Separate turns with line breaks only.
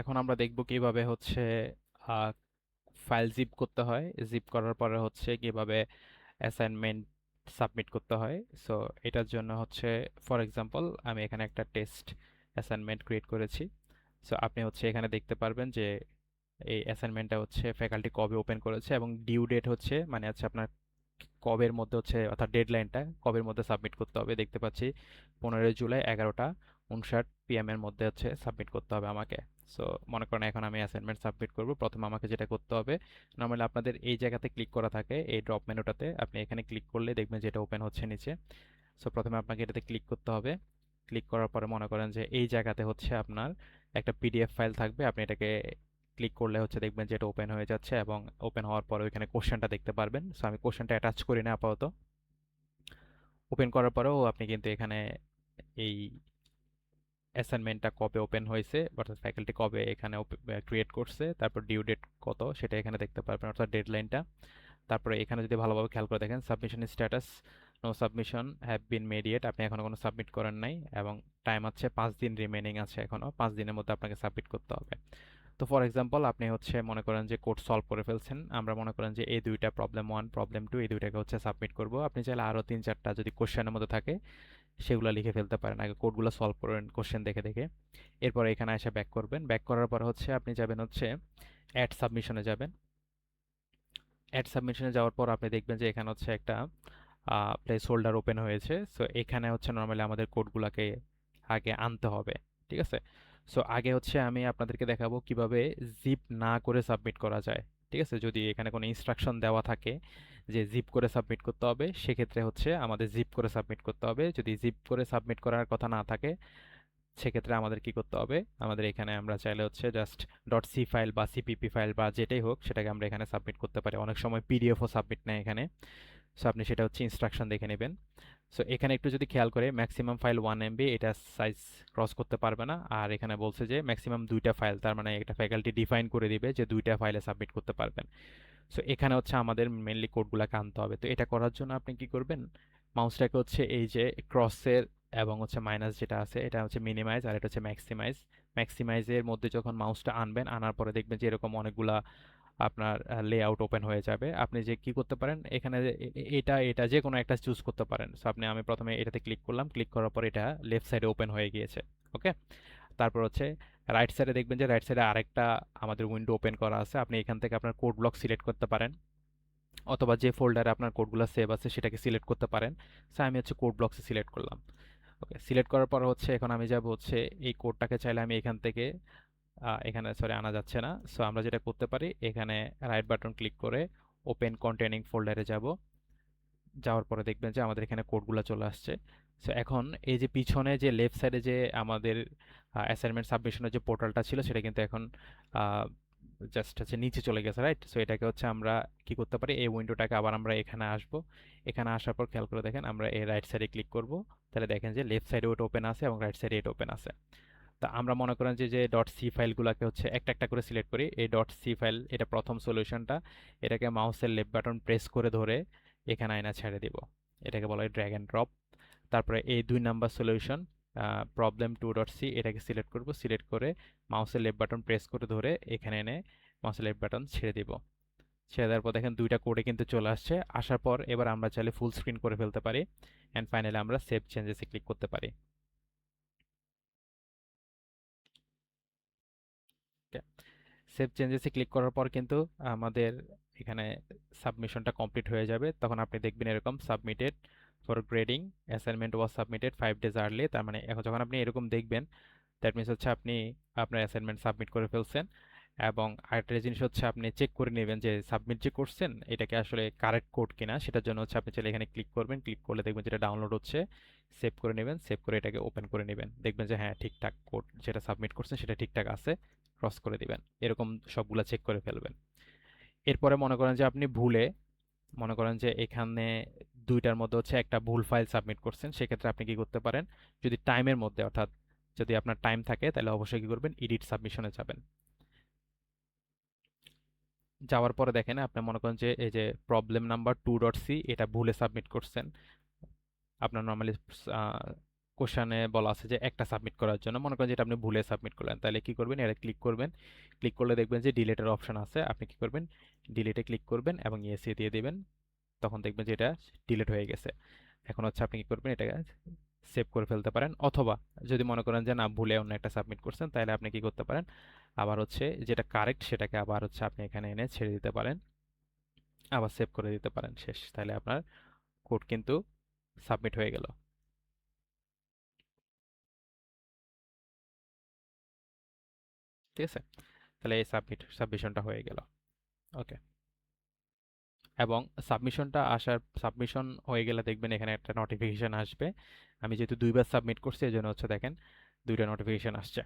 এখন আমরা দেখব কিভাবে হচ্ছে ফাইল জিপ করতে হয়। জিপ করার পরে হচ্ছে কিভাবে অ্যাসাইনমেন্ট সাবমিট করতে হয়। সো এটার জন্য হচ্ছে ফর এক্সাম্পল আমি এখানে একটা টেস্ট অ্যাসাইনমেন্ট ক্রিয়েট করেছি। সো আপনি হচ্ছে এখানে দেখতে পারবেন যে এই অ্যাসাইনমেন্টটা হচ্ছে ফ্যাকাল্টি কবে ওপেন করেছে এবং ডিউ ডেট হচ্ছে মানে হচ্ছে আপনার কবের মধ্যে হচ্ছে অর্থাৎ ডেডলাইনটা কবের মধ্যে সাবমিট করতে হবে দেখতে পাচ্ছি 15 জুলাই 11টা 59 PM এর মধ্যে হচ্ছে সাবমিট করতে হবে আমাকে। সো মনে করেন এখন আমি অ্যাসাইনমেন্ট সাবমিট করব, প্রথমে আমাকে যেটা করতে হবে, নর্মালি আপনাদের এই জায়গাতে ক্লিক করা থাকে এই ড্রপ মেনুটাতে, আপনি এখানে ক্লিক করলে দেখবেন যে এটা ওপেন হচ্ছে নিচে। সো প্রথমে আপনাকে এটাতে ক্লিক করতে হবে। ক্লিক করার পরে মনে করেন যে এই জায়গাতে হচ্ছে আপনার একটা পিডিএফ ফাইল থাকবে, আপনি এটাকে ক্লিক করলে হচ্ছে দেখবেন যে এটা ওপেন হয়ে যাচ্ছে এবং ওপেন হওয়ার পরে ওইখানে কোশ্চেনটা দেখতে পারবেন। সো আমি কোশ্চেনটা অ্যাটাচ করি না আপাতত। ওপেন করার পরেও আপনি কিন্তু এখানে এই অ্যাসাইনমেন্টটা কবে ওপেন হয়েছে অর্থাৎ ফ্যাকাল্টি কবে এখানে ক্রিয়েট করছে, তারপর ডিউ ডেট কত সেটা এখানে দেখতে পারবেন অর্থাৎ ডেডলাইনটা। তারপরে এখানে যদি ভালোভাবে খেয়াল করে দেখেন submission status no submission have been made yet, আপনি এখনো কোনো সাবমিট করেন নাই এবং টাইম আছে 5 দিন রিমেইনিং আছে, এখনো 5 দিনের মধ্যে আপনাকে সাবমিট করতে হবে। তো ফর এক্সাম্পল আপনি হচ্ছে মনে করেন যে কোড সলভ করে ফেলছেন, আমরা মনে করেন যে এই দুইটা প্রবলেম ওয়ান প্রবলেম টু এই দুইটাকে হচ্ছে সাবমিট করব। আপনি চাইলে আরও 3-4টা যদি কোশ্চেনের মধ্যে থাকে সেগুলো লিখে ফেলতে পারেন, আগে কোডগুলো সলভ করেন কোশ্চেন দেখে দেখে। এরপরে এখানে এসে ব্যাক করবেন, ব্যাক করার পর হচ্ছে আপনি যাবেন হচ্ছে অ্যাড সাবমিশনে যাবেন। অ্যাড সাবমিশনে যাওয়ার পর আপনি দেখবেন যে এখানে হচ্ছে একটা প্লেস হোল্ডার ওপেন হয়েছে। সো এখানে হচ্ছে নর্মালি আমাদের কোডগুলোকে আগে আনতে হবে, ঠিক আছে? সো আগে হচ্ছে আমি আপনাদেরকে দেখাবো কিভাবে জিপ না করে সাবমিট করা যায়, ঠিক আছে? যদি এখানে কোনো ইনস্ট্রাকশন দেওয়া থাকে যে জিপ করে সাবমিট করতে হবে, সেক্ষেত্রে হচ্ছে আমাদের জিপ করে সাবমিট করতে হবে। যদি জিপ করে সাবমিট করার কথা না থাকে সেক্ষেত্রে আমাদের কি করতে হবে, আমাদের এখানে আমরা চাইলে হচ্ছে জাস্ট ডট সি ফাইল বা সিপিপি ফাইল বা যেটাই হোক সেটাকে আমরা এখানে সাবমিট করতে পারি। অনেক সময় পিডিএফও সাবমিট নেয় এখানে। সো আপনি সেটা হচ্ছে ইনস্ট্রাকশন দেখে নেবেন। সো এখানে একটু যদি খেয়াল করে ম্যাক্সিমাম ফাইল 1 MB, এটা সাইজ ক্রস করতে পারবে না। আর এখানে বলছে যে ম্যাক্সিমাম 2টা ফাইল, তার মানে একটা ফ্যাকাল্টি ডিফাইন করে দিবে যে 2টা ফাইলে সাবমিট করতে পারবেন। সো এখানে হচ্ছে আমাদের মেনলি কোডগুলোকে আনতে হবে। তো এটা করার জন্য আপনি কি করবেন, মাউসটাকে হচ্ছে এই যে ক্রসের এবং হচ্ছে মাইনাস যেটা আছে এটা হচ্ছে মিনিমাইজ আর এটা হচ্ছে ম্যাক্সিমাইজ। ম্যাক্সিমাইজের মধ্যে যখন মাউসটা আনবেন, আনার পরে দেখবেন যে এরকম অনেকগুলা আপনার লেআউট ওপেন হয়ে যাবে। আপনি যে কি করতে পারেন এখানে এটা এটা যে কোনো একটা চুজ করতে পারেন। সো আমি প্রথমে এটাতে ক্লিক করলাম, ক্লিক করার পর এটা লেফট সাইডে ওপেন হয়ে গিয়েছে। ওকে, তারপর হচ্ছে রাইট সাইডে দেখবেন যে রাইট সাইডে আরেকটা আমাদের উইন্ডো ওপেন করা আছে, আপনি এখান থেকে আপনার কোড ব্লক সিলেক্ট করতে পারেন অথবা যে ফোল্ডারে আপনার কোডগুলো সেভ আছে সেটাকে সিলেক্ট করতে পারেন। সো আমি হচ্ছে কোড ব্লকসে সিলেক্ট করলাম। ওকে, সিলেক্ট করার পর হচ্ছে এখন আমি যাব হচ্ছে এই কোডটাকে চাইলে আমি এখান থেকে এখানে সরি আনা যাচ্ছে না। সো আমরা যেটা করতে পারি এখানে রাইট বাটন ক্লিক করে ওপেন কন্টেনিং ফোল্ডারে যাব। যাওয়ার পরে দেখবেন যে আমাদের এখানে কোডগুলো চলে আসছে। সো এখন এই যে পিছনে যে লেফট সাইডে যে আমাদের অ্যাসাইনমেন্ট সাবমিশনের যে পোর্টালটা ছিল সেটা কিন্তু এখন জাস্ট হচ্ছে নিচে চলে গেছে, রাইট? সো এটাকে হচ্ছে আমরা কি করতে পারি, এই উইন্ডোটাকে আবার আমরা এখানে আসবো। এখানে আসার পর খেয়াল করে দেখেন আমরা এই রাইট সাইডে ক্লিক করব, তাহলে দেখেন যে লেফট সাইডে ওটা ওপেন আছে এবং রাইট সাইডে এটা ওপেন আছে। তা আমরা মনে করেন যে যে ডট সি ফাইলগুলোকে হচ্ছে একটা একটা করে সিলেক্ট করি। এই ডট সি ফাইল এটা প্রথম সলিউশনটা, এটাকে মাউসের লেফট বাটন প্রেস করে ধরে এখানে আয়না ছেড়ে দিব, এটাকে বলা হয় ড্র্যাগ অ্যান্ড ড্রপ। তারপরে এই 2 number solution problem two dot C, এটাকে সিলেক্ট করব, সিলেক্ট করে মাউসের লেফট বাটন প্রেস করে ধরে এখানে এনে মাউসের লেফট বাটন ছেড়ে দিব। ছেড়ে দেওয়ার পর দেখেন দুইটা কোডে কিন্তু চলে আসছে। আসার পর এবার আমরা চাইলে ফুল স্ক্রিন করে ফেলতে পারি অ্যান্ড ফাইনালি আমরা সেভ চেঞ্জেসে ক্লিক করতে পারি। সেভ চেঞ্জেসে ক্লিক করার পর কিন্তু আমাদের এখানে সাবমিশনটা কমপ্লিট হয়ে যাবে। তখন আপনি দেখবেন এরকম submitted for grading, assignment was submitted 5 days early. তার মানে এখন যখন আপনি এরকম দেখবেন দ্যাট মিনস হচ্ছে আপনি আপনার অ্যাসাইনমেন্ট সাবমিট করে ফেলছেন। এবং আরেকটা জিনিস হচ্ছে আপনি চেক করে নেবেন যে সাবমিট যে করছেন এটাকে আসলে কারেক্ট কোড কিনা, সেটার জন্য হচ্ছে আপনি চাইলে এখানে ক্লিক করবেন, ক্লিক করলে দেখবেন যেটা ডাউনলোড হচ্ছে, সেভ করে নেবেন, সেভ করে এটাকে ওপেন করে নেবেন, দেখবেন যে হ্যাঁ ঠিকঠাক কোড যেটা সাবমিট করছেন সেটা ঠিকঠাক আছে, ক্রস করে দিবেন। এরকম সবগুলা চেক করে ফেলবেন। এরপরে মনে করেন যে আপনি ভুলে মনে করেন যে এখানে দুইটার মধ্যে হচ্ছে একটা ভুল ফাইল সাবমিট করছেন, সেক্ষেত্রে আপনি কি করতে পারেন, যদি টাইমের মধ্যে অর্থাৎ যদি আপনার টাইম থাকে তাহলে অবশ্যই কি করবেন, এডিট সাবমিশনে যাবেন। যাওয়ার পরে দেখেন আপনি মনে করেন যে এই যে প্রবলেম নাম্বার 2.c এটা ভুলে সাবমিট করছেন। আপনার নর্মালি কোশ্চেনে বলা আছে যে একটা সাবমিট করার জন্য, মনে করেন যেটা আপনি ভুলে সাবমিট করলেন, তাহলে কি করবেন, এটা ক্লিক করবেন। ক্লিক করলে দেখবেন যে ডিলিটের অপশন আছে, আপনি কি করবেন, ডিলিটে ক্লিক করবেন এবং ইয়েস দিয়ে দিবেন। তখন দেখবেন যে এটা ডিলিট হয়ে গেছে। এখন হচ্ছে আপনি কি করবেন, এটাকে সেভ করে ফেলতে পারেন, অথবা যদি মনে করেন যে না ভুলে অন্য একটা সাবমিট করছেন, তাহলে আপনি কি করতে পারেন, আবার হচ্ছে যেটা কারেক্ট সেটাকে আবার হচ্ছে আপনি এখানে এনে ছেড়ে দিতে পারেন, আবার সেভ করে দিতে পারেন, শেষ। তাহলে আপনার কোড কিন্তু সাবমিট হয়ে গেল। ঠিক আছে, তাহলে এই সাবমিশনটা হয়ে গেল। ওকে। এবং সাবমিশন হয়ে গেলে দেখবেন এখানে একটা নোটিফিকেশন আসবে। আমি যেহেতু দুইবার সাবমিট করছি, এই জন্য হচ্ছে দেখেন দুইটা নোটিফিকেশন আসছে।